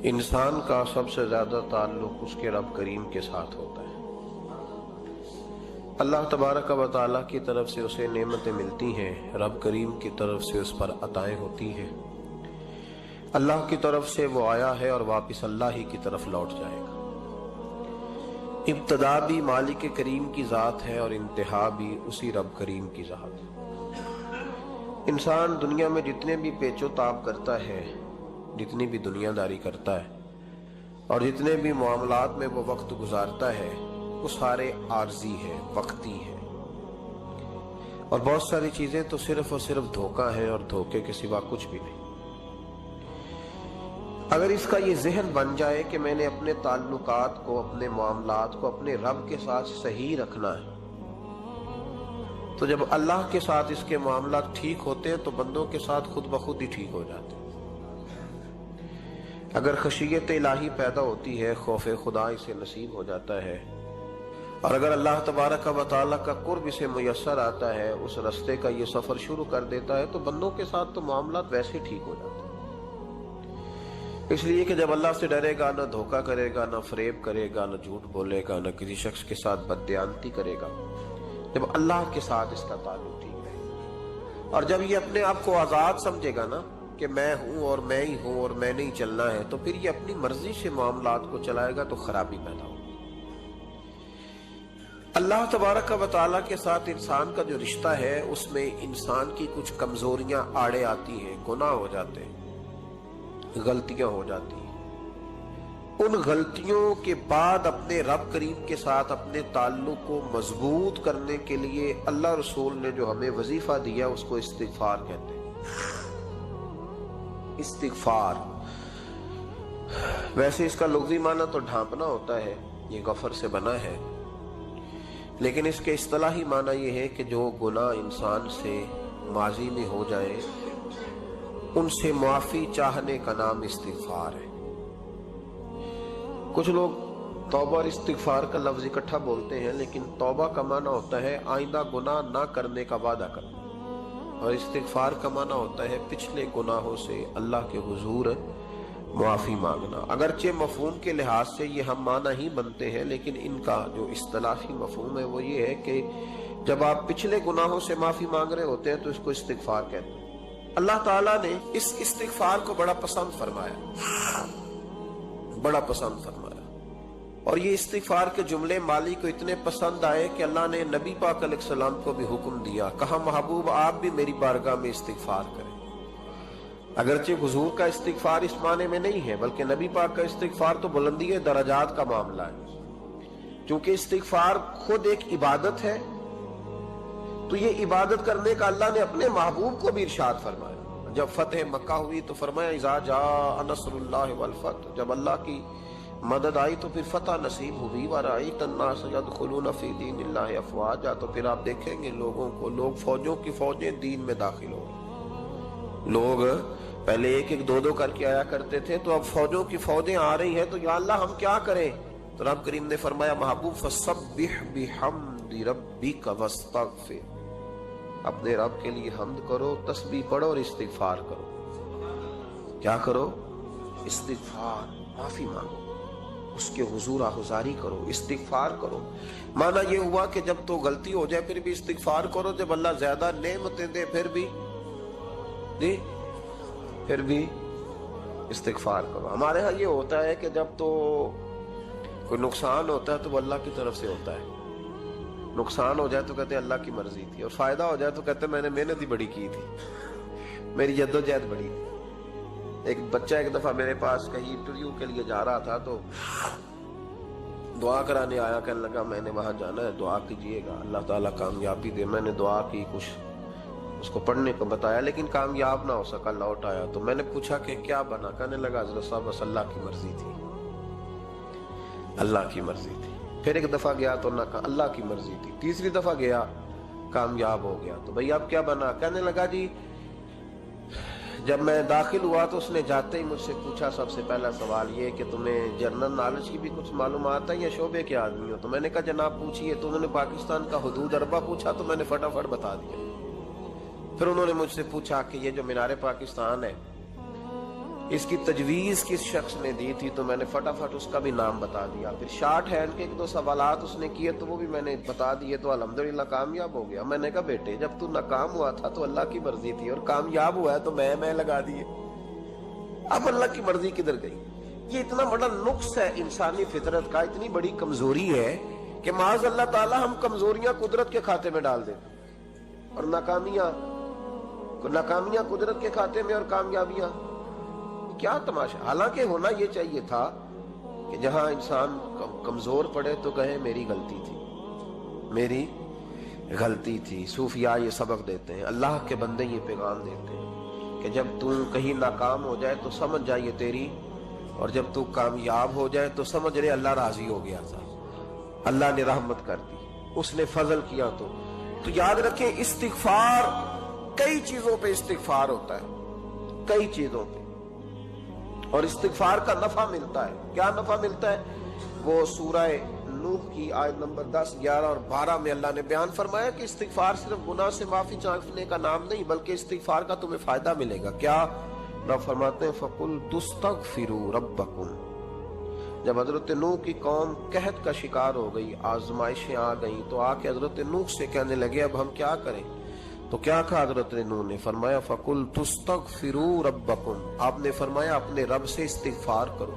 انسان کا سب سے زیادہ تعلق اس کے رب کریم کے ساتھ ہوتا ہے۔ اللہ تبارک و تعالیٰ کی طرف سے اسے نعمتیں ملتی ہیں، رب کریم کی طرف سے اس پر عطائیں ہوتی ہیں۔ اللہ کی طرف سے وہ آیا ہے اور واپس اللہ ہی کی طرف لوٹ جائے گا۔ ابتدا بھی مالک کریم کی ذات ہے اور انتہا بھی اسی رب کریم کی ذات ہے۔ انسان دنیا میں جتنے بھی پیچ و تاب کرتا ہے، جتنی بھی دنیا داری کرتا ہے اور جتنے بھی معاملات میں وہ وقت گزارتا ہے، وہ سارے عارضی ہیں، وقتی ہیں، اور بہت ساری چیزیں تو صرف اور صرف دھوکہ ہیں اور دھوکے کے سوا کچھ بھی نہیں۔ اگر اس کا یہ ذہن بن جائے کہ میں نے اپنے تعلقات کو، اپنے معاملات کو اپنے رب کے ساتھ صحیح رکھنا ہے، تو جب اللہ کے ساتھ اس کے معاملات ٹھیک ہوتے ہیں تو بندوں کے ساتھ خود بخود ہی ٹھیک ہو جاتے ہیں۔ اگر خشیت الہی پیدا ہوتی ہے، خوف خدا اسے نصیب ہو جاتا ہے، اور اگر اللہ تبارک و تعالیٰ کا قرب اسے میسر آتا ہے، اس رستے کا یہ سفر شروع کر دیتا ہے، تو بندوں کے ساتھ تو معاملات ویسے ٹھیک ہو جاتے ہیں۔ اس لیے کہ جب اللہ سے ڈرے گا، نہ دھوکہ کرے گا، نہ فریب کرے گا، نہ جھوٹ بولے گا، نہ کسی شخص کے ساتھ بددیانتی کرے گا، جب اللہ کے ساتھ اس کا تعلق ٹھیک رہے گا، اور جب یہ اپنے آپ کو آزاد سمجھے گا نا کہ میں ہوں اور میں ہی ہوں اور میں نہیں چلنا ہے، تو پھر یہ اپنی مرضی سے معاملات کو چلائے گا تو خرابی پیدا ہوگی۔ اللہ تبارک و تعالیٰ کے ساتھ انسان کا جو رشتہ ہے، اس میں انسان کی کچھ کمزوریاں آڑے آتی ہیں، گناہ ہو جاتے ہیں، غلطیاں ہو جاتی ہیں۔ ان غلطیوں کے بعد اپنے رب کریم کے ساتھ اپنے تعلق کو مضبوط کرنے کے لیے اللہ رسول نے جو ہمیں وظیفہ دیا، اس کو استغفار کہتے ہیں۔ استغفار ویسے اس کا لفظی معنی تو ڈھانپنا ہوتا ہے، یہ غفر سے بنا ہے، لیکن اس کے اصطلاحی معنی یہ ہے کہ جو گناہ انسان سے ماضی میں ہو جائے، ان سے معافی چاہنے کا نام استغفار ہے۔ کچھ لوگ توبہ اور استغفار کا لفظ اکٹھا بولتے ہیں، لیکن توبہ کا معنی ہوتا ہے آئندہ گناہ نہ کرنے کا وعدہ کرنا، اور استغفار کا معنی ہوتا ہے پچھلے گناہوں سے اللہ کے حضور معافی مانگنا۔ اگرچہ مفہوم کے لحاظ سے یہ ہم معنی ہی بنتے ہیں، لیکن ان کا جو اصطلاحی مفہوم ہے وہ یہ ہے کہ جب آپ پچھلے گناہوں سے معافی مانگ رہے ہوتے ہیں تو اس کو استغفار کہتے ہیں۔ اللہ تعالیٰ نے اس استغفار کو بڑا پسند فرمایا، بڑا پسند فرمایا، اور یہ استغفار کے جملے مالی کو اتنے پسند آئے کہ اللہ نے نبی پاک علیہ السلام کو بھی حکم دیا، کہا محبوب آپ بھی میری بارگاہ میں استغفار کریں۔ اگرچہ حضور کا استغفار اس معنی میں نہیں ہے، بلکہ نبی پاک کا استغفار تو بلندی درجات کا معاملہ ہے۔ چونکہ استغفار خود ایک عبادت ہے، تو یہ عبادت کرنے کا اللہ نے اپنے محبوب کو بھی ارشاد فرمایا۔ جب فتح مکہ ہوئی تو فرمایا اذا جاء نصر اللہ والفتح، جب اللہ کی مدد آئی تو پھر فتح نصیب ہوئی، وَرَأَيْتَ النَّاسَ يَدْخُلُونَ فِي دِينِ اللَّهِ أَفْوَاجًا، تو پھر آپ دیکھیں گے لوگوں کو، لوگ فوجوں کی فوجیں دین میں داخل ہو گئے۔ لوگ پہلے ایک ایک دو دو کر کے آیا کرتے تھے، تو اب فوجوں کی فوجیں آ رہی ہیں، تو یا اللہ ہم کیا کریں؟ تو رب کریم نے فرمایا محبوب فَسَبِّحْ بِحَمْدِ رَبِّكَ وَاسْتَغْفِرْ، اپنے رب کے لیے حمد کرو، تسبیح پڑھو اور استغفار کرو۔ کیا کرو؟ استغفار، معافی مانگو، اس کے حضور آہذاری کرو، استغفار کرو۔ معنی یہ ہوا کہ جب تو غلطی ہو جائے پھر بھی استغفار کرو، جب اللہ زیادہ نعمتیں دے پھر بھی استغفار کرو۔ ہمارے ہاں یہ ہوتا ہے کہ جب تو کوئی نقصان ہوتا ہے تو وہ اللہ کی طرف سے ہوتا ہے، نقصان ہو جائے تو کہتے ہیں اللہ کی مرضی تھی، اور فائدہ ہو جائے تو کہتے ہیں میں نے محنت ہی بڑی کی تھی، میری جدوجہد بڑی تھی۔ ایک بچہ ایک دفعہ میرے پاس کہیں انٹرویو کے لیے جا رہا تھا، تو دعا کرانے آیا، کہنے لگا میں نے وہاں جانا ہے، دعا کیجئے گا اللہ تعالیٰ کامیابی دے۔ میں نے دعا کی، کچھ اس کو پڑھنے کو بتایا، لیکن کامیاب نہ ہو سکا، لوٹ آیا۔ تو میں نے پوچھا کہ کیا بنا؟ کہنے لگا حضرت صاحب بس اللہ کی مرضی تھی، اللہ کی مرضی تھی۔ پھر ایک دفعہ گیا تو نہ کہا اللہ کی مرضی تھی، تیسری دفعہ گیا کامیاب ہو گیا۔ تو بھئی اب کیا بنا؟ کہنے لگا جی جب میں داخل ہوا تو اس نے جاتے ہی مجھ سے پوچھا سب سے پہلا سوال یہ کہ تمہیں جنرل نالج کی بھی کچھ معلومات ہے یا شعبے کے آدمی ہو؟ تو میں نے کہا جناب پوچھیے۔ تو انہوں نے پاکستان کا حدود اربہ پوچھا، تو میں نے فٹافٹ بتا دیا۔ پھر انہوں نے مجھ سے پوچھا کہ یہ جو مینار پاکستان ہے اس کی تجویز کس شخص نے دی تھی تو میں نے فٹافٹ اس کا بھی نام بتا دیا. پھر شارٹ ہینڈ کے ایک دو سوالات اس نے کیے تو وہ بھی میں نے بتا دیے, تو الحمدللہ کامیاب ہو گیا. میں نے کہا بیٹے جب تو ناکام ہوا تھا تو اللہ کی مرضی تھی, اور کامیاب ہوا ہے تو میں لگا دیے. اب اللہ کی مرضی کدھر گئی؟ یہ اتنا بڑا نقص ہے انسانی فطرت کا, اتنی بڑی کمزوری ہے کہ معاذ اللہ تعالی ہم کمزوریاں قدرت کے کھاتے میں ڈال دیں, اور ناکامیاں قدرت کے کھاتے میں, اور کامیابیاں. کیا تماشا؟ حالانکہ ہونا یہ چاہیے تھا کہ جہاں انسان کمزور پڑے تو کہے میری غلطی تھی. صوفیاء یہ سبق دیتے ہیں, اللہ کے بندے یہ پیغام دیتے ہیں کہ جب تو کہیں ناکام ہو جائے تو سمجھ جائے تیری, اور جب تو کامیاب ہو جائے تو سمجھ رہے اللہ راضی ہو گیا تھا, اللہ نے رحمت کر دی, اس نے فضل کیا. تو یاد رکھیں استغفار, کئی چیزوں پہ استغفار ہوتا ہے, کئی چیزوں پہ, اور استغفار کا نفع ملتا ہے. کیا نفع ملتا ہے؟ وہ سورہ نوح کی آیت نمبر 10, 11 اور 12 میں اللہ نے بیان فرمایا کہ استغفار صرف گناہ سے معافی چاہنے کا نام نہیں, بلکہ استغفار کا تمہیں فائدہ ملے گا. کیا؟ رب فرماتے ہیں فَقُلْ تُسْتَغْفِرُوا رَبَّكُمْ. جب حضرت نوح کی قوم قحط کا شکار ہو گئی, آزمائشیں آ گئیں, تو آ کے حضرت نوح سے کہنے لگے اب ہم کیا کریں؟ تو کیا کہا حضرت نوح نے؟ فرمایا فَقُلْ تُسْتَغْفِرُوا رَبَّكُمْ. آپ نے فرمایا اپنے رب سے استغفار کرو,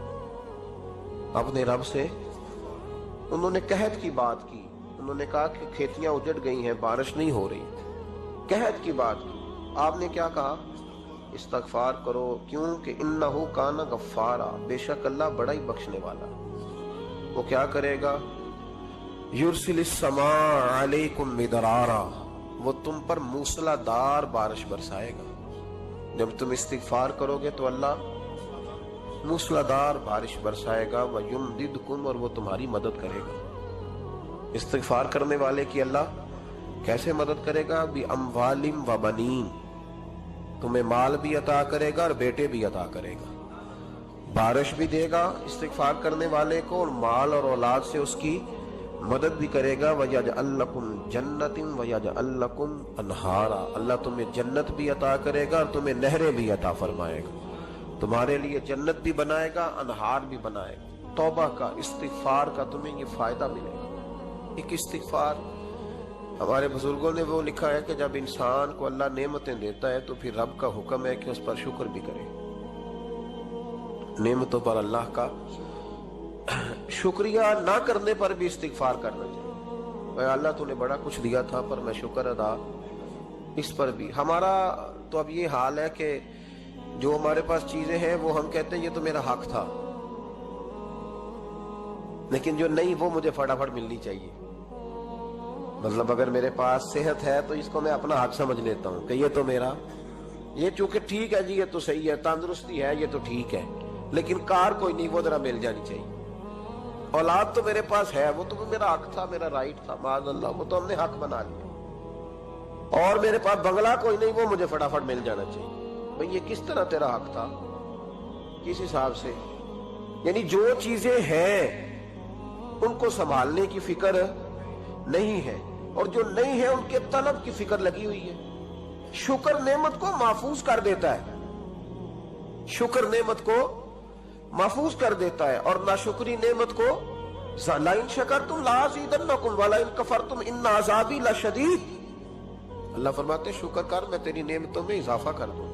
اپنے رب سے. انہوں نے قحط کی بات کی, انہوں نے کہا کہ کھیتیاں اجڑ گئی ہیں, بارش نہیں ہو رہی, قحط کی بات کی. آپ نے کیا کہا؟ استغفار کرو. کیوں کہ انہو کان غفارا, بے شک اللہ بڑا ہی بخشنے والا. وہ کیا کرے گا؟ یرسل السماء علیکم مدرارا, وہ تم پر موسلا دار بارش برسائے گا. جب تم استغفار کرو گے تو اللہ موسلا دار بارش برسائے گا. وَيُمْدِدْكُمْ, اور وہ تمہاری مدد کرے گا. استغفار کرنے والے کی اللہ کیسے مدد کرے گا؟ بِأَمْوَالٍ وَبَنِينَ, تمہیں مال بھی عطا کرے گا اور بیٹے بھی عطا کرے گا. بارش بھی دے گا استغفار کرنے والے کو, اور مال اور اولاد سے اس کی مدد بھی کرے گا. وَيَجْعَلْ لَكُمْ جَنَّةٍ وَيَجْعَلْ لَكُمْ أَنْهَارًا, اللہ تمہیں جنت بھی عطا کرے گا اور تمہیں نہریں بھی عطا فرمائے گا. تمہارے لیے جنت بھی بنائے گا, انہار بھی بنائے گا. توبہ کا, استغفار کا تمہیں یہ فائدہ ملے گا. ایک استغفار, ہمارے بزرگوں نے وہ لکھا ہے کہ جب انسان کو اللہ نعمتیں دیتا ہے تو پھر رب کا حکم ہے کہ اس پر شکر بھی کرے. نعمتوں پر اللہ کا شکریہ نہ کرنے پر بھی استغفار کرنا چاہیے. اے اللہ تو نے بڑا کچھ دیا تھا پر میں شکر ادا اس پر بھی. ہمارا تو اب یہ حال ہے کہ جو ہمارے پاس چیزیں ہیں وہ ہم کہتے ہیں یہ تو میرا حق تھا, لیکن جو نہیں وہ مجھے فٹافٹ ملنی چاہیے. مطلب اگر میرے پاس صحت ہے تو اس کو میں اپنا حق سمجھ لیتا ہوں کہ یہ تو میرا, یہ چونکہ ٹھیک ہے جی, یہ تو صحیح ہے, تندرستی ہے, یہ تو ٹھیک ہے, لیکن کار کوئی نہیں, وہ ذرا مل جانی چاہیے. اولاد تو میرے پاس ہے, وہ تو میرا حق تھا, میرا رائٹ تھا, معاذ اللہ وہ تو ہم نے حق بنا لیا. اور میرے پاس بنگلہ کوئی نہیں, وہ مجھے فٹافٹ مل جانا چاہیے. بھئی یہ کس طرح تیرا حق تھا, کس حساب سے؟ یعنی جو چیزیں ہیں ان کو سنبھالنے کی فکر نہیں ہے, اور جو نہیں ہے ان کے طلب کی فکر لگی ہوئی ہے. شکر نعمت کو محفوظ کر دیتا ہے, شکر نعمت کو محفوظ کر دیتا ہے, اور ناشکری نعمت کو لَئِن شَكَرْتُمْ لَأَزِيدَنَّكُمْ وَلَئِن كَفَرْتُمْ إِنَّ عَذَابِي لَشَدِيدٌ. اللہ فرماتے ہیں شکر کر, میں تیری نعمتوں میں اضافہ کر دوں,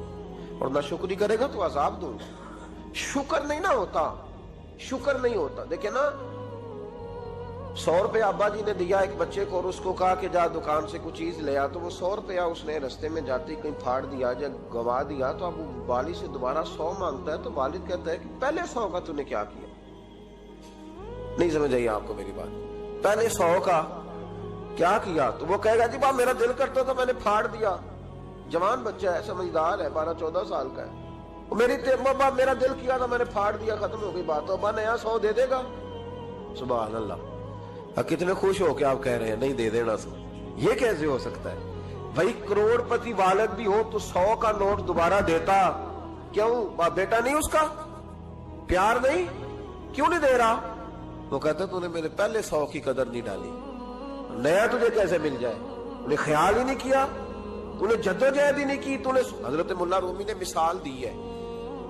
اور ناشکری کرے گا تو عذاب دوں. شکر نہیں نہ ہوتا, شکر نہیں ہوتا. دیکھیں نا, 100 روپے ابا جی نے دیا ایک بچے کو, اور اس کو کہا کہ جا دکان سے کچھ چیز لے آ, تو وہ 100 روپیہ اس نے رستے میں جاتے کہیں پھاڑ دیا, جب گوا دیا تو اب والد سے دوبارہ 100 مانگتا ہے. تو والد کہتا ہے کہ پہلے 100 کا تو نے کیا کیا؟ نہیں سمجھ آئی آپ کو میری بات؟ پہلے 100 کا کیا کیا؟ تو وہ کہے گا جی باپ میرا دل کرتا تھا میں نے پھاڑ دیا. جوان بچہ ہے, سمجھدار ہے, 12-14 سال کا ہے. میری باپ میرا دل کیا تھا میں نے پھاڑ دیا, ختم ہو گئی بات. ابا نیا 100 دے دے گا. سبحان اللہ, کتنے خوش ہو کے آپ کہہ رہے ہیں نہیں دے دینا. یہ کیسے ہو سکتا ہے؟ بھائی کروڑ پتی والد بھی ہو تو 100 کا نوٹ دوبارہ دیتا کیوں؟ بیٹا نہیں اس کا, پیار نہیں, کیوں نہیں دے رہا؟ وہ کہتا تو نے میرے پہلے 100 کی قدر نہیں ڈالی, نیا تجھے کیسے مل جائے؟ نے خیال ہی نہیں کیا, تو نے جدوجہد ہی نہیں کی. تو نے, حضرت مولا رومی نے مثال دی ہے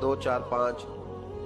2 4 5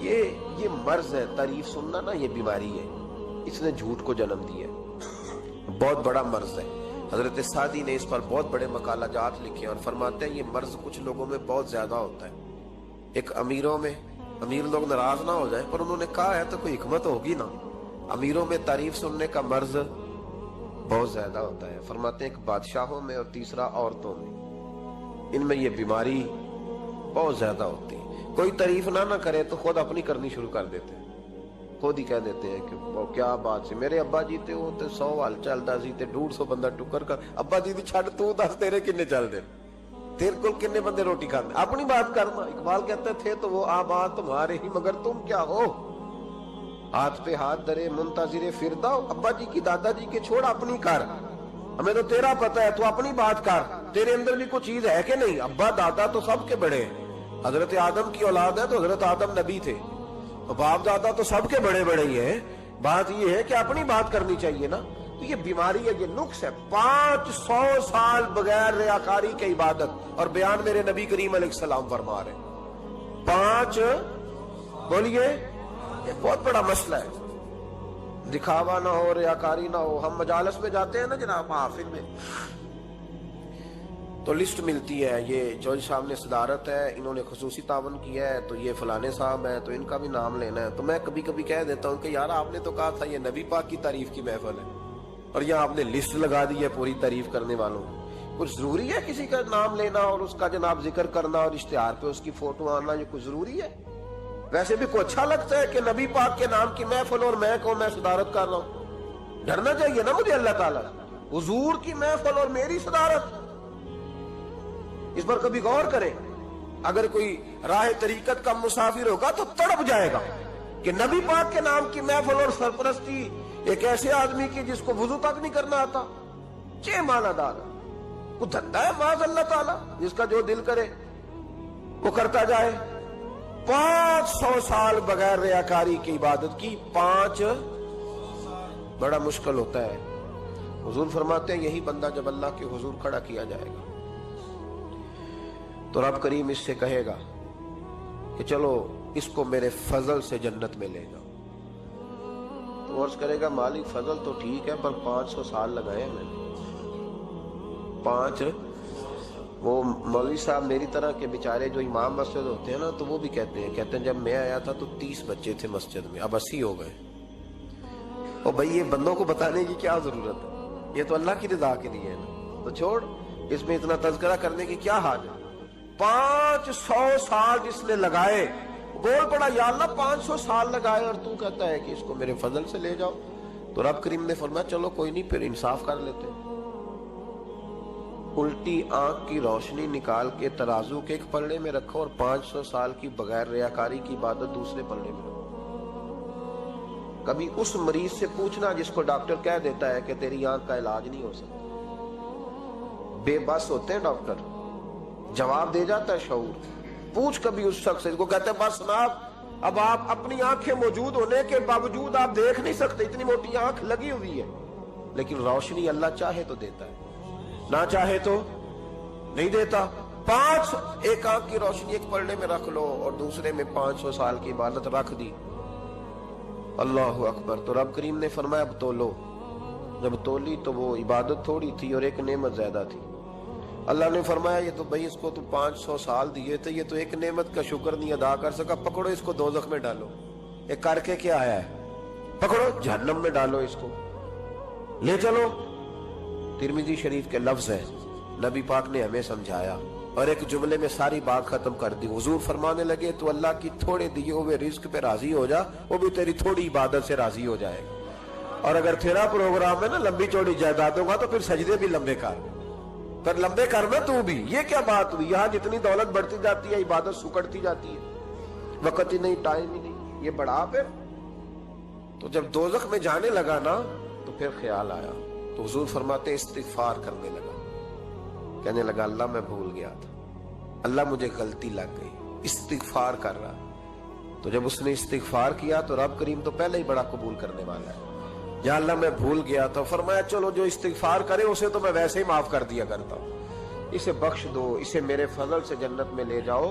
یہ مرض ہے، تعریف سننا نا، یہ بیماری ہے، اس نے جھوٹ کو جنم دیا ہے، بہت بڑا مرض ہے۔ حضرت سعدی نے اس پر بہت بڑے مقالہ جات لکھے اور فرماتے ہیں یہ مرض کچھ لوگوں میں بہت زیادہ ہوتا ہے۔ ایک امیروں میں، امیر لوگ ناراض نہ ہو جائیں پر انہوں نے کہا ہے تو کوئی حکمت ہوگی نا، امیروں میں تعریف سننے کا مرض بہت زیادہ ہوتا ہے۔ فرماتے ہیں ایک بادشاہوں میں اور تیسرا عورتوں میں، ان میں یہ بیماری بہت زیادہ ہوتی ہے۔ کوئی تعریف نہ کرے تو خود اپنی کرنی شروع کر دیتے ہیں، خود ہی کہہ دیتے ہیں کہ وہ کیا بات سے میرے ابا جی تے وہ تے 100 وال چلدا سی تے 150 بندہ ٹکر کر، ابا جی دی چھڈ تو دس تیرے کنے چل دے، تیرے کول کنے بندے روٹی کھاندے، اپنی بات کرنا۔ اقبال کہتے تھے تو وہ آباد تمہارے ہی مگر تم کیا ہو، ہاتھ پہ ہاتھ درے منتظر فردہ، ابا جی کی دادا جی کے چھوڑ اپنی کر، ہمیں تو تیرا پتہ ہے تو اپنی بات کر، تیرے اندر بھی کوئی چیز ہے کہ نہیں۔ ابا دادا تو سب کے بڑے ہیں، حضرت آدم کی اولاد ہے تو حضرت آدم نبی تھے، باپ دادا تو سب کے بڑے بڑے ہی ہیں، بات یہ ہے کہ اپنی بات کرنی چاہیے نا۔ تو یہ بیماری ہے، یہ نقص ہے۔ 500 سال بغیر ریاکاری کی عبادت، اور بیان میرے نبی کریم علیہ السلام فرما رہے ہیں 5، بولیے، یہ بہت بڑا مسئلہ ہے، دکھاوا نہ ہو، ریاکاری نہ ہو۔ ہم مجالس میں جاتے ہیں نا جناب، محافل میں تو لسٹ ملتی ہے، یہ چودھری صاحب نے صدارت ہے، انہوں نے خصوصی تعاون کیا ہے تو یہ فلانے صاحب ہے تو ان کا بھی نام لینا ہے۔ تو میں کبھی کبھی کہہ دیتا ہوں کہ یار آپ نے تو کہا تھا یہ نبی پاک کی تعریف کی محفل ہے، اور یہاں آپ نے لسٹ لگا دی ہے پوری تعریف کرنے والوں کی۔ کچھ ضروری ہے کسی کا نام لینا اور اس کا جناب ذکر کرنا اور اشتہار پہ اس کی فوٹو آنا، یہ کچھ ضروری ہے؟ ویسے بھی کوئی اچھا لگتا ہے کہ نبی پاک کے نام کی محفل اور میں کہوں میں صدارت کر رہا ہوں؟ ڈرنا چاہیے نا مجھے اللہ تعالیٰ، حضور کی محفل اور میری صدارت، اس پر کبھی غور کریں۔ اگر کوئی راہ طریقت کا مسافر ہوگا تو تڑپ جائے گا کہ نبی پاک کے نام کی محفل اور سرپرستی ایک ایسے آدمی کی جس کو وضو تک نہیں کرنا آتا، چھ معنی دار وہ دھندا ہے معاذ اللہ تعالیٰ، جس کا جو دل کرے وہ کرتا جائے۔ 500 سال بغیر ریاکاری کی عبادت کی، 5 بڑا مشکل ہوتا ہے۔ حضور فرماتے ہیں یہی بندہ جب اللہ کے حضور کھڑا کیا جائے گا تو رب کریم اس سے کہے گا کہ چلو اس کو میرے فضل سے جنت میں لے جاؤ۔ تو عرض کرے گا مالک فضل تو ٹھیک ہے پر 500 سال لگائے میں نے، 5۔ وہ مولوی صاحب میری طرح کے بیچارے جو امام مسجد ہوتے ہیں نا تو وہ بھی کہتے ہیں جب میں آیا تھا تو 30 بچے تھے مسجد میں، اب 80 ہو گئے۔ اور بھائی یہ بندوں کو بتانے کی کیا ضرورت ہے، یہ تو اللہ کی رضا کے لیے ہے نا، تو چھوڑ اس میں اتنا تذکرہ کرنے کی کیا حاجت ہے۔ 500 سال جس نے لگائے، بول پڑا یا اللہ 500 سال لگائے اور تو کہتا ہے کہ اس کو میرے فضل سے لے جاؤ۔ تو رب کریم نے فرمایا چلو کوئی نہیں، پھر انصاف کر لیتے ہیں، الٹی آنکھ کی روشنی نکال کے ترازو کے ایک پلڑے میں رکھو اور 500 سال کی بغیر ریاکاری کی عبادت دوسرے پلڑے میں رکھو۔ کبھی اس مریض سے پوچھنا جس کو ڈاکٹر کہہ دیتا ہے کہ تیری آنکھ کا علاج نہیں ہو سکتا، بے بس ہوتے ہیں ڈاکٹر، جواب دے جاتا ہے شعور۔ پوچھ کبھی اس شخص سے کو کہتے ہیں بس جناب اب آپ اپنی آنکھیں موجود ہونے کے باوجود آپ دیکھ نہیں سکتے، اتنی موٹی آنکھ لگی ہوئی ہے، لیکن روشنی اللہ چاہے تو دیتا ہے، نہ چاہے تو نہیں دیتا۔ 5 ایک آنکھ کی روشنی ایک پلڑے میں رکھ لو اور دوسرے میں 500 سال کی عبادت رکھ دی، اللہ اکبر۔ تو رب کریم نے فرمایا اب تولو، جب تولی تو وہ عبادت تھوڑی تھی اور ایک نعمت زیادہ تھی۔ اللہ نے فرمایا یہ تو بھائی اس کو تو 500 سال دیے تھے، یہ تو ایک نعمت کا شکر نہیں ادا کر سکا، پکڑو اس کو دوزخ میں ڈالو۔ ایک کر کے کیا آیا ہے، پکڑو جہنم میں ڈالو، اس کو لے چلو۔ ترمذی شریف کے لفظ ہیں، نبی پاک نے ہمیں سمجھایا اور ایک جملے میں ساری بات ختم کر دی۔ حضور فرمانے لگے تو اللہ کی تھوڑے دیے ہوئے رزق پہ راضی ہو جا، وہ بھی تیری تھوڑی عبادت سے راضی ہو جائے گا۔ اور اگر تیرا پروگرام ہے نا لمبی چوڑی جائیدادوں کا تو پھر سجدے بھی لمبے کر، پر لمبے کرنا تو بھی۔ یہ کیا بات ہوئی، یہاں جتنی دولت بڑھتی جاتی ہے عبادت سکڑتی جاتی ہے، وقت ہی نہیں، ٹائم ہی نہیں، یہ بڑھا پھر۔ تو جب دوزخ میں جانے لگا نا تو پھر خیال آیا، تو حضور فرماتے استغفار کرنے لگا، کہنے لگا اللہ میں بھول گیا تھا، اللہ مجھے غلطی لگ گئی، استغفار کر رہا۔ تو جب اس نے استغفار کیا تو رب کریم تو پہلے ہی بڑا قبول کرنے والا ہے، یا اللہ میں بھول گیا تھا، فرمایا چلو جو استغفار کرے اسے تو میں ویسے ہی معاف کر دیا کرتا ہوں، اسے بخش دو، اسے میرے فضل سے جنت میں لے جاؤ۔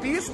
20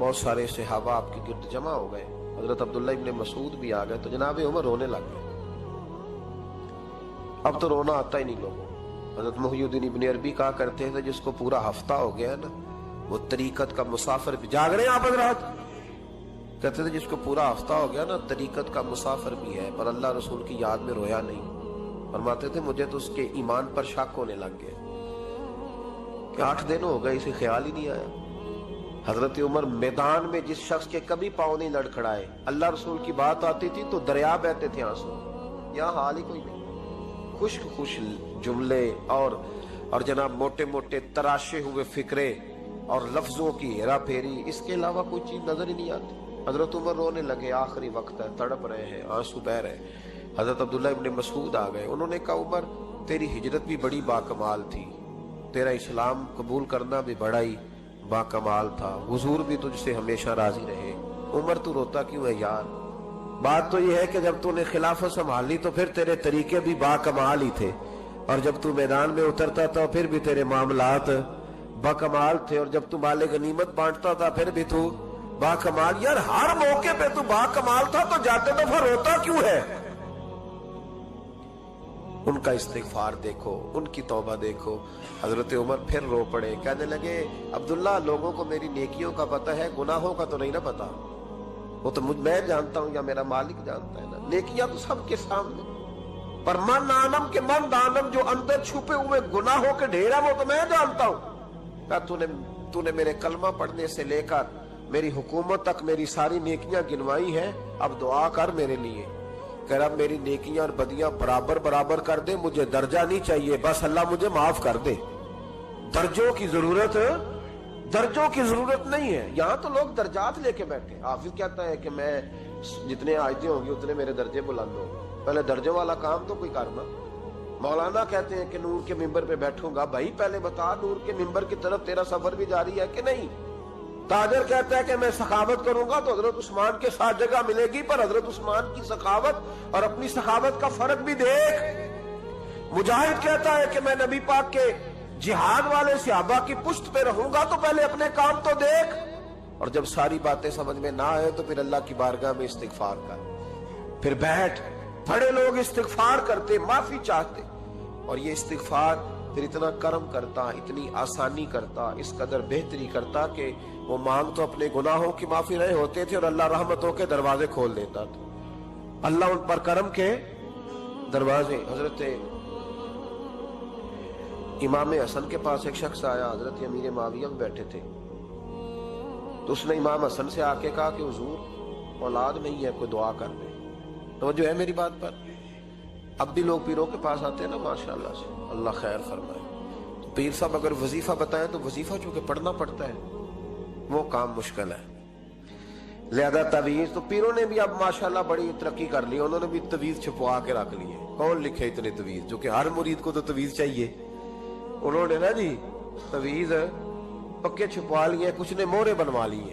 بہت سارے صحابہ آپ کے گرد جمع ہو گئے، حضرت عبداللہ ابن مسعود بھی آ گئے، تو جناب عمر رونے لگ گئے۔ اب تو رونا آتا ہی نہیں لوگوں۔ حضرت محی الدین ابن عربی کہا کرتے تھے جس کو پورا ہفتہ ہو گیا نا وہ طریقت کا مسافر بھی، جاگ رہے ہیں آپ حضرات؟ کہتے تھے جس کو پورا ہفتہ ہو گیا نا طریقت کا مسافر بھی ہے، پر اللہ رسول کی یاد میں رویا نہیں۔ فرماتے تھے مجھے تو اس کے ایمان پر شک ہونے لگ گیا کہ 8 دن ہو گئے اسے خیال ہی نہیں آیا۔ حضرت عمر میدان میں جس شخص کے کبھی پاؤں نہیں لڑکھڑائے، اللہ رسول کی بات آتی تھی تو دریا بہتے تھے آنسو، یہاں حال ہی کوئی نہیں۔ خشک خشک جملے اور جناب موٹے موٹے تراشے ہوئے فکرے اور لفظوں کی ہیرا پھیری، اس کے علاوہ کوئی چیز نظر ہی نہیں آتی۔ حضرت عمر رونے لگے، آخری وقت ہے، تڑپ رہے ہیں، آنسو بہ رہے ہیں۔ حضرت عبداللہ ابن مسعود آ گئے، انہوں نے کہا عمر تیری ہجرت بھی بڑی باکمال تھی، تیرا اسلام قبول کرنا بھی بڑا ہی باکمال تھا، حضور بھی تجھ سے ہمیشہ راضی رہے۔ عمر تو روتا کیوں ہے یار؟ بات تو یہ ہے کہ جب تو نے خلافت سنبھالی تو پھر تیرے طریقے بھی باکمال ہی تھے، اور جب تو میدان میں اترتا تھا پھر بھی تیرے معاملات باکمال تھے، اور جب تو مال غنیمت بانٹتا تھا پھر بھی تو باکمال۔ یار ہر موقع پہ تو باکمال تھا تو جاتے دفعہ روتا کیوں ہے؟ ان کا استغفار دیکھو، ان کی توبہ دیکھو۔ حضرت عمر پھر رو پڑے، کہنے لگے عبداللہ لوگوں کو میری نیکیوں کا پتہ ہے، گناہوں کا تو نہیں نا پتہ، وہ تو میں جانتا ہوں یا میرا مالک جانتا ہے نا، نیکیاں تو سب کے سامنے، پر من آنم کے من دانم جو اندر چھپے ہوئے گناہوں کے ڈھیر ہے وہ تو میں جانتا ہوں۔ کہا تو نے میرے کلمہ پڑھنے سے لے کر میری حکومت تک میری ساری نیکیاں گنوائی ہیں، اب دعا کر میرے لیے۔ کہہ رہا میری نیکیاں اور بدیاں برابر برابر کر دے، مجھے درجہ نہیں چاہیے، بس اللہ مجھے معاف کر دے۔ درجوں کی ضرورت نہیں ہے، یہاں تو لوگ درجات لے کے بیٹھے۔ حافظ کہتا ہے کہ میں جتنے آیتیں ہوں گی اتنے میرے درجے بلند ہوں گے، پہلے درجوں والا کام تو کوئی کرنا۔ مولانا کہتے ہیں کہ نور کے ممبر پہ بیٹھوں گا، بھائی پہلے بتا نور کے ممبر کی طرف تیرا سفر بھی جاری ہے کہ نہیں؟ تاجر کہتا ہے کہ میں سخاوت کروں گا تو حضرت عثمان کے ساتھ جگہ ملے گی، پر حضرت عثمان کی سخاوت اور اپنی سخاوت کا فرق بھی دیکھ۔ مجاہد کہتا ہے کہ میں نبی پاک کے جہاد والے صحابہ کی پشت پہ رہوں گا تو پہلے اپنے کام تو دیکھ، اور جب ساری باتیں سمجھ میں نہ آئے تو پھر اللہ کی بارگاہ میں استغفار کر، پھر بیٹھ۔ بڑے لوگ استغفار کرتے، معافی چاہتے، اور یہ استغفار پھر اتنا کرم کرتا، اتنی آسانی کرتا، اس قدر بہتری کرتا کہ وہ مانگ تو اپنے گناہوں کی معافی رہے ہوتے تھے اور اللہ رحمتوں کے دروازے کھول دیتا تھا، اللہ ان پر کرم کے دروازے۔ حضرت امام حسن کے پاس ایک شخص آیا، حضرت امیر معاویہ بھی بیٹھے تھے، تو اس نے امام حسن سے آ کے کہا کہ حضور اولاد نہیں ہے، کوئی دعا کر دے۔ تو جو ہے میری بات پر اب بھی لوگ پیروں کے پاس آتے ہیں نا، ماشاءاللہ سے اللہ خیر فرمائے، تو پیر صاحب اگر وظیفہ بتائیں تو وظیفہ چونکہ پڑھنا پڑتا ہے وہ کام مشکل ہے، لہذا تعویذ تو پیروں نے بھی اب ماشاءاللہ بڑی ترقی کر لی، انہوں نے بھی تعویذ چھپوا کے رکھ لیے۔ کون لکھے اتنے تعویذ، جو کہ ہر مرید کو تو تعویذ چاہیے، انہوں نے نا جی تعویذ پکے چھپوا لیے، کچھ نے مورے بنوا لیے۔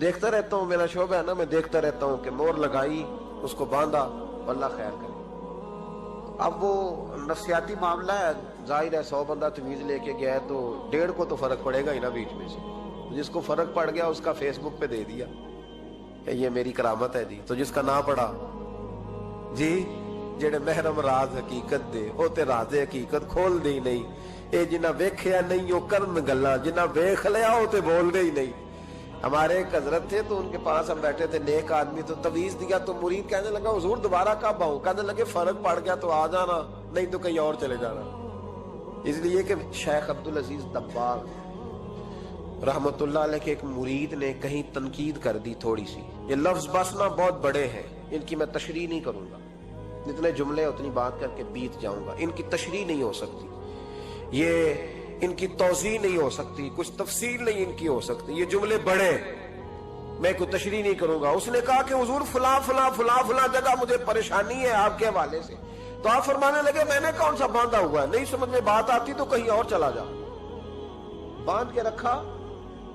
دیکھتا رہتا ہوں، میرا شعبہ ہے نا، میں دیکھتا رہتا ہوں کہ مور لگائی، اس کو باندھا، اللہ خیر کرے۔ اب وہ نفسیاتی معاملہ ہے، ظاہر ہے 100 بندہ تعویذ لے کے گیا ہے تو 1.5 کو تو فرق پڑے گا ہی نا بیچ میں سے، جس کو فرق پڑ گیا اس کا فیس بک پہ دے دیا کہ یہ میری کرامت ہے جی، تو جس کا نہ پڑا جی جڑے محرم راز حقیقت دے او تے راز حقیقت کھول دے ہی نہیں، اے جنہ ویکھیا نہیں او کرن گلاں، جنہ ویکھ لیا او تے بول دے ہی نہیں۔ ہمارے ایک حضرت تھے تو ان کے پاس ہم بیٹھے تھے، نیک آدمی، تو تعویذ دیا تو مرید کہنے لگا حضور دوبارہ کب آؤں؟ کہنے لگے فرق پڑ گیا تو آ جانا، نہیں تو کہیں اور چلے جانا۔ اس لیے کہ شیخ عبدالعزیز دباغ رحمت اللہ علیہ کے ایک مرید نے کہیں تنقید کر دی تھوڑی سی، یہ لفظ بس نہ بہت بڑے ہیں، ان کی میں تشریح نہیں کروں گا، جتنے جملے اتنی بات کر کے بیت جاؤں گا، ان کی تشریح نہیں ہو سکتی، یہ ان کی توضیح نہیں ہو سکتی، کچھ تفصیل نہیں ان کی ہو سکتی، یہ جملے بڑے، میں کوئی تشریح نہیں کروں گا۔ اس نے کہا کہ حضور فلاں فلاں فلاں فلاں جگہ مجھے پریشانی ہے آپ کے حوالے سے، تو آپ فرمانے لگے میں نے کون سا باندھا ہوا ہے، نہیں سمجھ میں بات آتی تو کہیں اور چلا جا، باندھ کے رکھا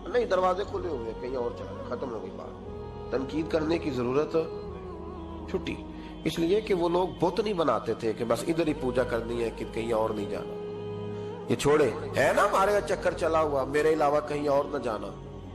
نہیں، دروازے کھلے ہوئے، کہیں اور چلا جا، ختم ہو گئی بات۔ تنقید کرنے کی ضرورت چھٹی، اس لیے کہ وہ لوگ بت نہیں بناتے تھے کہ بس ادھر ہی پوجا کرنی ہے کہ کہیں اور نہیں جانا، یہ چھوڑے ہے نا ہمارے چکر چلا ہوا، میرے علاوہ کہیں اور نہ جانا،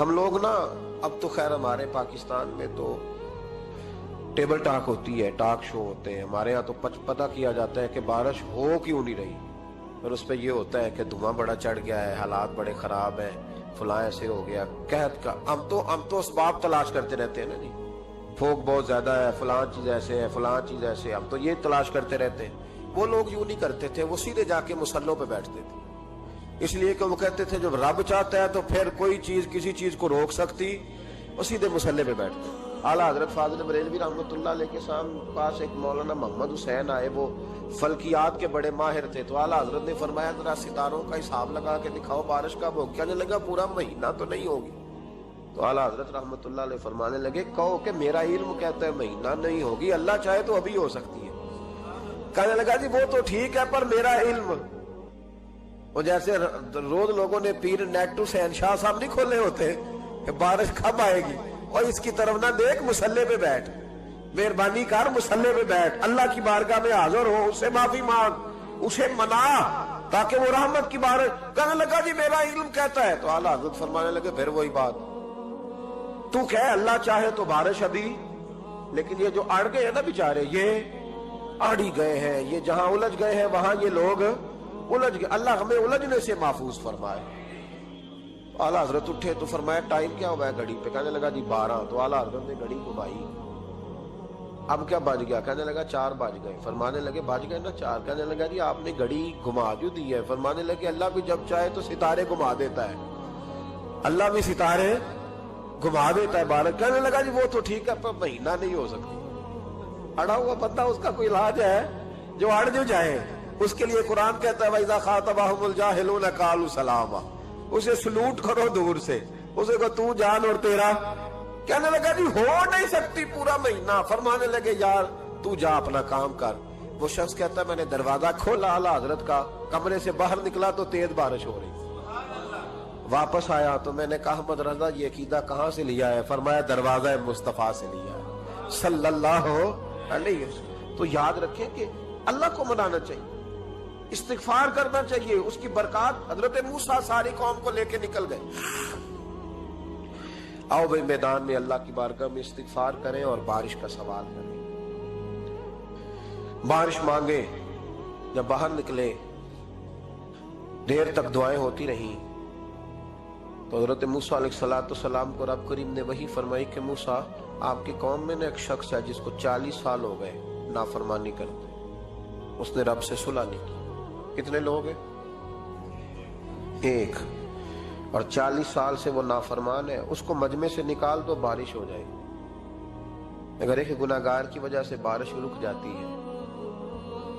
ہم لوگ نا اب تو خیر ہمارے پاکستان میں تو ٹیبل ٹاک ہوتی ہے، ٹاک شو ہوتے ہیں، ہمارے ہاں تو پتہ کیا جاتا ہے کہ بارش ہو کیوں نہیں رہی، اور اس پہ یہ ہوتا ہے کہ دھواں بڑا چڑھ گیا ہے، حالات بڑے خراب ہیں، فلاں ایسے ہو گیا، قحط کا ہم تو اسباب تلاش کرتے رہتے ہیں نا جی، پھوک بہت زیادہ ہے، فلاں چیز ایسے ہے، فلاں چیز ایسے ہے، ہم تو یہ تلاش کرتے رہتے ہیں۔ وہ لوگ یوں نہیں کرتے تھے، وہ سیدھے جا کے مصلوں پہ بیٹھتے تھے، اس لیے کہ وہ کہتے تھے جب رب چاہتا ہے تو پھر کوئی چیز کسی چیز کو روک سکتی، وہ سیدھے مصلے پہ بیٹھتے ہیں۔ اعلیٰ حضرت فاضل بریلوی رحمۃ اللہ علیہ کے پاس ایک مولانا محمد حسین آئے، وہ فلکیات کے بڑے ماہر تھے، تو اعلیٰ حضرت نے فرمایا ذرا ستاروں کا حساب لگا کے دکھاؤ بارش کب ہوگی؟ کہنے لگا پورا مہینہ تو نہیں ہوگی۔ تو اعلیٰ حضرت رحمۃ اللہ علیہ فرمانے لگے کہو کہ میرا علم کہتا ہے مہینہ نہیں ہوگی، اللہ چاہے تو ابھی ہو سکتی ہے۔ کہنے لگا جی وہ تو ٹھیک ہے پر میرا علم، وہ جیسے روز لوگوں نے پیر نیٹو شہنشاہ صاحب نہیں کھولے ہوتے کہ بارش کب آئے گی، اور اس کی طرف نہ دیکھ، مصلے پہ بیٹھ، مہربانی کر مصلے پہ بیٹھ، اللہ کی بارگاہ میں حاضر ہو، اس سے معافی مانگ، اسے منا تاکہ وہ رحمت کی بارش۔ کہنے لگا جی میرا علم کہتا ہے۔ تو اعلیٰ حضرت فرمانے لگے پھر وہی بات، تو کہ اللہ چاہے تو بارش ابھی، لیکن یہ جو اڑ گئے ہیں نا بیچارے، یہ اڑ ہی گئے ہیں، یہ جہاں الجھ گئے ہیں وہاں یہ لوگ الجھ گئے، اللہ ہمیں الجھنے سے محفوظ فرمائے۔ اعلیٰ حضرت اٹھے تو فرمایا ٹائم کیا ہوا ہے گھڑی پہ؟ کہنے لگا جی 12۔ تو اعلیٰ حضرت نے گھڑی گھمائی، اب کیا بج گیا؟ کہنے لگا 4 بج گئے۔ فرمانے لگے بج گئے نا 4؟ کہنے لگا جی آپ نے گھڑی گھما جو دی ہے۔ فرمانے لگے اللہ بھی جب چاہے تو ستارے گھما دیتا ہے، اللہ بھی ستارے گھما دیتا ہے بارش۔ کہنے لگا جی وہ تو ٹھیک ہے پر مہینہ نہیں ہو سکتی۔ اڑا ہوا بندہ اس کا کوئی علاج ہے؟ جو اڑ جو جائے اس کے لیے قرآن کہتا ہے وَإِذَا خَاطَبَهُمُ الْجَاهِلُونَ قَالُوا سَلَامًا، اسے سلوٹ کرو دور سے، اسے کو تو جان اور تیرا۔ کہنے لگا جی ہو نہیں سکتی پورا مہینہ۔ فرمانے لگے یار تو جا اپنا کام کر۔ وہ شخص کہتا ہے میں نے دروازہ کھولا اعلیٰ حضرت کا، کمرے سے باہر نکلا تو تیز بارش ہو رہی، واپس آیا تو میں نے کہا احمد رضا یہ عقیدہ کہاں سے لیا ہے؟ فرمایا دروازہ مصطفیٰ سے لیا ہے صلی اللہ علیہ وسلم۔ تو یاد رکھیں کہ اللہ کو منانا چاہیے، استغفار کرنا چاہیے، اس کی برکات۔ حضرت موسیٰ ساری قوم کو لے کے نکل گئے۔ آؤ بھائی میدان میں اللہ کی بارگاہ میں استغفار کریں اور بارش کا سوال کریں، بارش مانگے۔ جب باہر نکلے دیر تک دعائیں ہوتی رہیں تو حضرت موسیٰ علیہ السلام کو رب کریم نے وحی فرمائی کہ موسیٰ آپ کی قوم میں نے ایک شخص ہے جس کو 40 سال ہو گئے نافرمانی کرتے، اس نے رب سے صلح نہیں کی۔ کتنے لوگ ہیں؟ ایک، اور 40 سال سے وہ نافرمان ہے، اس کو مجمع سے نکال دو بارش ہو جائے گی۔ اگر ایک گناہگار کی وجہ سے بارش رک جاتی ہے،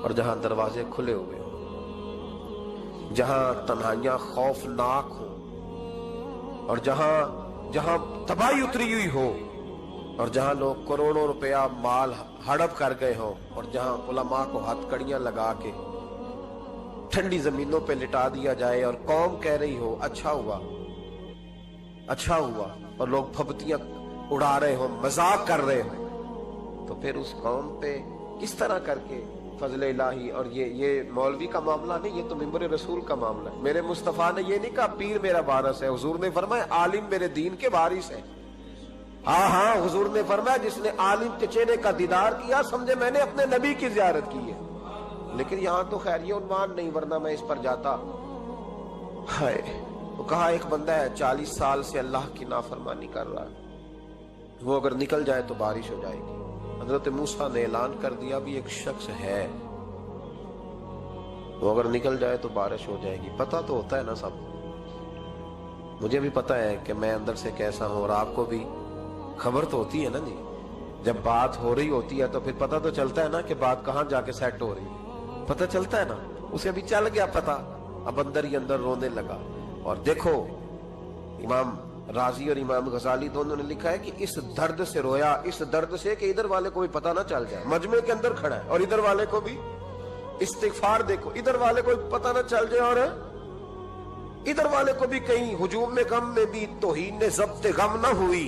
اور جہاں دروازے کھلے ہوئے ہوں، جہاں تنہائیاں خوفناک ہوں، اور جہاں تباہی اتری ہوئی ہو، اور جہاں لوگ کروڑوں روپیہ مال ہڑپ کر گئے ہوں، اور جہاں علماء کو ہتھ کڑیاں لگا کے ٹھنڈی زمینوں پہ لٹا دیا جائے اور قوم کہہ رہی ہو اچھا ہوا اچھا ہوا، اور لوگ پھبتیاں اڑا رہے ہوں، مذاق کر رہے ہوں، تو پھر اس قوم پہ کس طرح کر کے فضل الہی۔ اور یہ مولوی کا معاملہ نہیں، یہ تو منبر رسول کا معاملہ ہے۔ میرے مصطفیٰ نے یہ نہیں کہا پیر میرا وارث ہے، حضور نے فرمایا عالم میرے دین کے وارث ہے۔ ہاں حضور نے فرمایا جس نے عالم کے چہرے کا دیدار کیا سمجھے میں نے اپنے نبی کی زیارت کی ہے۔ لیکن یہاں تو خیر یہ عنوان نہیں، ورنہ میں اس پر جاتا۔ ہائے، تو کہا ایک بندہ ہے 40 سال سے اللہ کی نافرمانی کر رہا ہے، وہ اگر نکل جائے تو بارش ہو جائے گی۔ حضرت موسیٰ نے اعلان کر دیا بھی ایک شخص ہے، وہ اگر نکل جائے تو بارش ہو جائے گی۔ پتہ تو ہوتا ہے نا سب، مجھے بھی پتہ ہے کہ میں اندر سے کیسا ہوں، اور آپ کو بھی خبر تو ہوتی ہے نا جی۔ جب بات ہو رہی ہوتی ہے تو پھر پتہ تو چلتا ہے نا کہ بات کہاں جا کے سیٹ ہو رہی ہے، پتہ چلتا ہے نا۔ اسے بھی چل گیا پتہ، اب اندر ہی اندر رونے لگا۔ اور دیکھو امام رازی اور امام غزالی دونوں نے لکھا ہے کہ اس درد سے رویا، اس درد سے کہ ادھر والے کو بھی پتہ نہ چل جائے، مجمع کے اندر کھڑا ہے اور ادھر والے کو بھی استغفار، دیکھو ادھر والے کو بھی پتہ نہ چل جائے اور ادھر والے کو بھی کہیں ہجوم میں غم میں بھی توہین نے ضبط غم نہ ہوئی،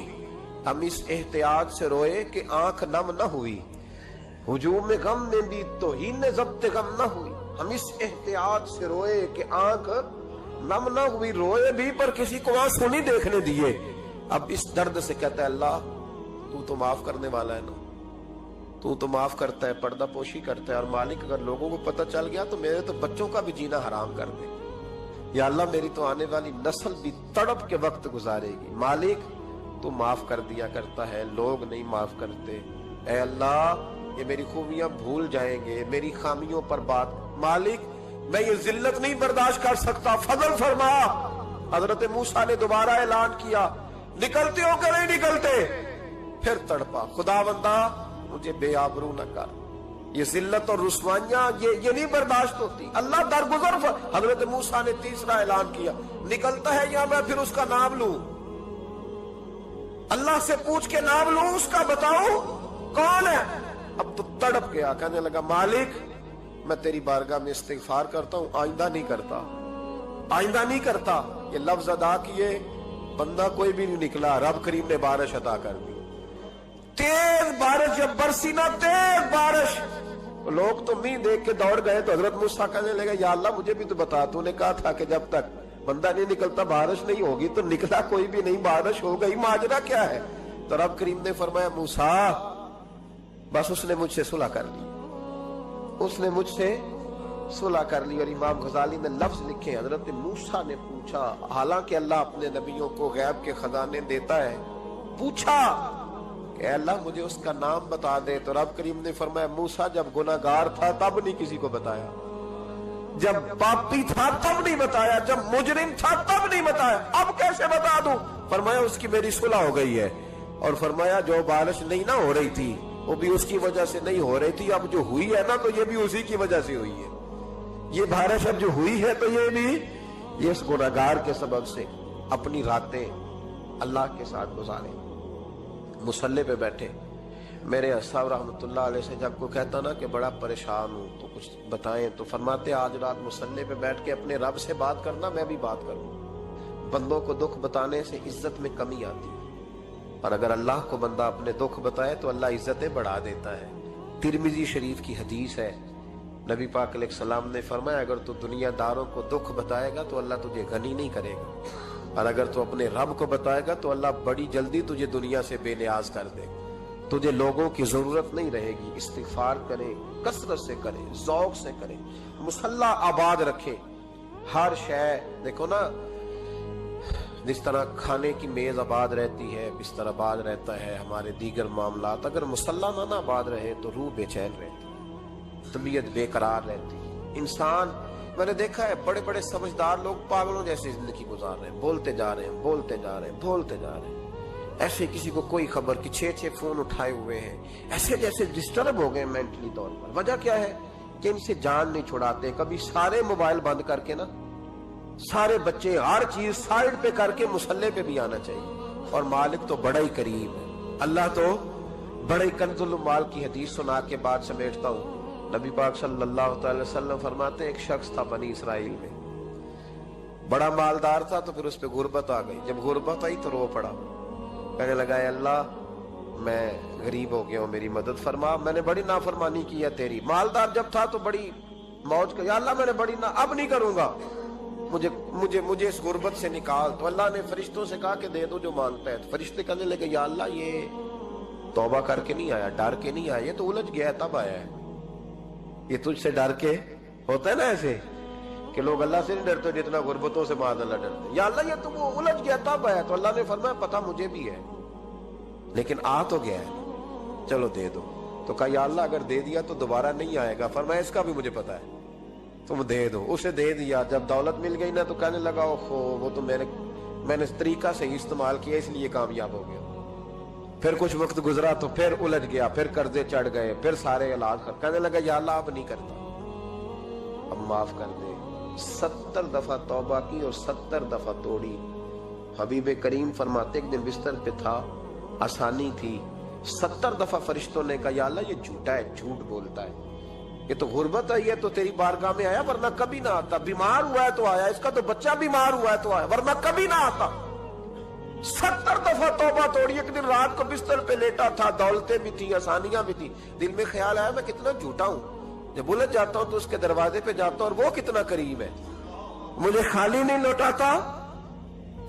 ہم اس احتیاط سے روئے کہ آنکھ نم نہ ہوئی۔ ہجوم میں غم میں بھی توہین نے ضبط غم نہ ہوئی، ہم اس احتیاط سے روئے کہ آنکھ نم نہ ہوئی۔ روئے بھی پر کسی کو آنسو نہیں دیکھنے دیے، اب اس درد سے کہتا ہے اللہ تو تو معاف کرنے والا ہے نا، تو تو معاف کرتا ہے، پردہ پوشی کرتا ہے، اور مالک اگر لوگوں کو پتہ چل گیا تو میرے تو بچوں کا بھی جینا حرام کر دے، یا اللہ میری تو آنے والی نسل بھی تڑپ کے وقت گزارے گی۔ مالک تو معاف کر دیا کرتا ہے، لوگ نہیں معاف کرتے، اے اللہ یہ میری خوبیاں بھول جائیں گے، میری خامیوں پر بات، مالک میں یہ ذلت نہیں برداشت کر سکتا، فضل فرما۔ حضرت موسیٰ نے دوبارہ اعلان کیا، نکلتے ہو کہ نہیں نکلتے؟ پھر تڑپا، خدا بندہ مجھے بے آبرو نہ کر، یہ ذلت اور رسوائیاں یہ نہیں برداشت ہوتی، اللہ درگزر۔ حضرت موسیٰ نے تیسرا اعلان کیا، نکلتا ہے یا میں پھر اس کا نام لوں؟ اللہ سے پوچھ کے نام لوں اس کا، بتاؤ کون ہے؟ اب تو تڑپ گیا، کہنے لگا مالک میں تیری بارگاہ میں استغفار کرتا ہوں، آئندہ نہیں کرتا، آئندہ نہیں کرتا۔ یہ لفظ ادا کیے، بندہ کوئی بھی نہیں نکلا، رب کریم نے بارش عطا کر دی، تیز بارش جب برسی نا، تیز بارش، لوگ تو نہیں دیکھ کے دوڑ گئے، تو حضرت موسیٰ کہنے لگا یا اللہ مجھے بھی تو بتا، تو نے کہا تھا کہ جب تک بندہ نہیں نکلتا بارش نہیں ہوگی، تو نکلا کوئی بھی نہیں، بارش ہو گئی، ماجرا کیا ہے؟ تو رب کریم نے فرمایا موسیٰ بس اس نے مجھ سے صلح کر لی، اس نے مجھ سے صلح کر لی۔ اور امام غزالی نے لفظ لکھے، حضرت موسیٰ نے پوچھا، حالانکہ اللہ اپنے نبیوں کو غیب کے خزانے دیتا ہے، پوچھا کہ اے اللہ مجھے اس کا نام بتا دے، تو رب کریم نے فرمایا موسیٰ جب گناہگار تھا تب نہیں کسی کو بتایا، جب پاپی تھا تب نہیں بتایا، جب مجرم تھا تب نہیں بتایا، اب کیسے بتا دوں؟ فرمایا اس کی میری صلح ہو گئی ہے، اور فرمایا جو بارش نہیں نہ ہو رہی تھی وہ بھی اس کی وجہ سے نہیں ہو رہی تھی، اب جو ہوئی ہے نا تو یہ بھی اسی کی وجہ سے ہوئی ہے، یہ بارش اب جو ہوئی ہے تو یہ بھی یہ اس گناہگار کے سبب سے۔ اپنی راتیں اللہ کے ساتھ گزارے، مصلی پہ بیٹھے۔ میرے صاحب رحمۃ اللہ علیہ سے جب کوئی کہتا نا کہ بڑا پریشان ہوں تو کچھ بتائیں، تو فرماتے آج رات مصلی پہ بیٹھ کے اپنے رب سے بات کرنا، میں بھی بات کروں۔ بندوں کو دکھ بتانے سے عزت میں کمی آتی ہے، اور اگر اللہ کو بندہ اپنے دکھ بتائے تو اللہ عزتیں بڑھا دیتا ہے۔ ترمذی شریف کی حدیث ہے، نبی پاک علیہ السلام نے فرمایا اگر تو دنیا داروں کو دکھ بتائے گا تو اللہ تجھے غنی نہیں کرے گا، اور اگر تو اپنے رب کو بتائے گا تو اللہ بڑی جلدی تجھے دنیا سے بے نیاز کر دے گا، تجھے لوگوں کی ضرورت نہیں رہے گی۔ استغفار کرے، کثرت سے کرے، ذوق سے کرے، مصلی آباد رکھے، ہر شے دیکھو نا، جس طرح کھانے کی میز آباد رہتی ہے، بستر آباد رہتا ہے، ہمارے دیگر معاملات، اگر مصلی نہ آباد رہے تو روح بے چین رہتی، طبیعت بے قرار رہتی۔ انسان میں نے دیکھا ہے بڑے بڑے سمجھدار لوگ پاگلوں جیسی زندگی گزار رہے ہیں، بولتے جا رہے ہیں، بولتے جا رہے ہیں، بولتے جا رہے ہیں، ایسے کسی کو کوئی خبر کہ 6 فون اٹھائے ہوئے ہیں، ایسے جیسے ڈسٹرب ہو گئے مینٹلی طور پر۔ وجہ کیا ہے کہ ان سے جان نہیں چھڑاتے۔ کبھی سارے موبائل بند کر کے نا، سارے بچے ہر چیز سائیڈ پہ کر کے مصلی پہ بھی آنا چاہیے، اور مالک تو بڑا ہی کریم ہے، اللہ تو بڑا ہی کنز المال کی حدیث سنا کے بعد سمیٹتا ہوں۔ نبی پاک صلی اللہ تعالی وسلم فرماتے ہیں ایک شخص تھا بنی اسرائیل میں، بڑا مالدار تھا، تو پھر اس پہ غربت آ گئی، جب غربت آئی تو رو پڑا، کہنے لگا اے اللہ میں غریب ہو گیا ہوں، میری مدد فرما، میں نے بڑی نافرمانی کی ہے تیری۔ مالدار جب تھا تو بڑی موج کا، یا اللہ میں نے بڑی اب نہیں کروں گا، مجھے اس غربت سے نکال۔ تو اللہ نے فرشتوں سے کہا کہ دے دو جو مانگتا ہے، تو فرشتے کہنے لگے یا اللہ یہ توبہ کر کے نہیں آیا، ڈر کے نہیں آیا، یہ تو الجھ گیا تب آیا ہے، یہ تجھ سے ڈر کے ہوتا ہے نا ایسے کہ لوگ اللہ سے نہیں ڈرتے جتنا غربتوں سے معاذ اللہ ڈرتے، یا اللہ یہ تو وہ الجھ گیا تب آیا۔ تو اللہ نے فرمایا پتہ مجھے بھی ہے، لیکن آ تو گیا ہے، چلو دے دو۔ تو کہا یا اللہ اگر دے دیا تو دوبارہ نہیں آئے گا، فرمایا اس کا بھی مجھے پتا ہے، تم دے دو۔ اسے دے دیا، جب دولت مل گئی نا تو کہنے لگا اوہو وہ تو میں نے اس طریقہ سے ہی استعمال کیا اس لیے کامیاب ہو گیا۔ پھر کچھ وقت گزرا تو پھر الجھ گیا، پھر قرضے چڑھ گئے، پھر سارے علاج کہنے لگا یا اللہ اب نہیں کرتا، اب معاف کر دے۔ 70 دفعہ توبہ کی اور 70 دفعہ توڑی۔ حبیب کریم فرماتے ایک دن بستر پہ تھا، آسانی تھی، 70 دفعہ فرشتوں نے کہا یا اللہ یہ جھوٹا ہے، جھوٹ بولتا ہے، یہ تو غربت آئی ہے تو تیری بارگاہ میں آیا ورنہ کبھی نہ آتا، بیمار ہوا ہے تو آیا، اس کا تو بچہ بیمار ہوا ہے تو آیا ورنہ کبھی نہ آتا۔ 70 دفعہ توبہ توڑی۔ ایک دن رات کو بستر پہ لیٹا تھا، دولتیں بھی تھی، آسانیاں بھی تھی، دل میں خیال آیا میں کتنا جھوٹا ہوں، جب الجھ جاتا ہوں تو اس کے دروازے پہ جاتا ہوں اور وہ کتنا قریب ہے، مجھے خالی نہیں لوٹاتا،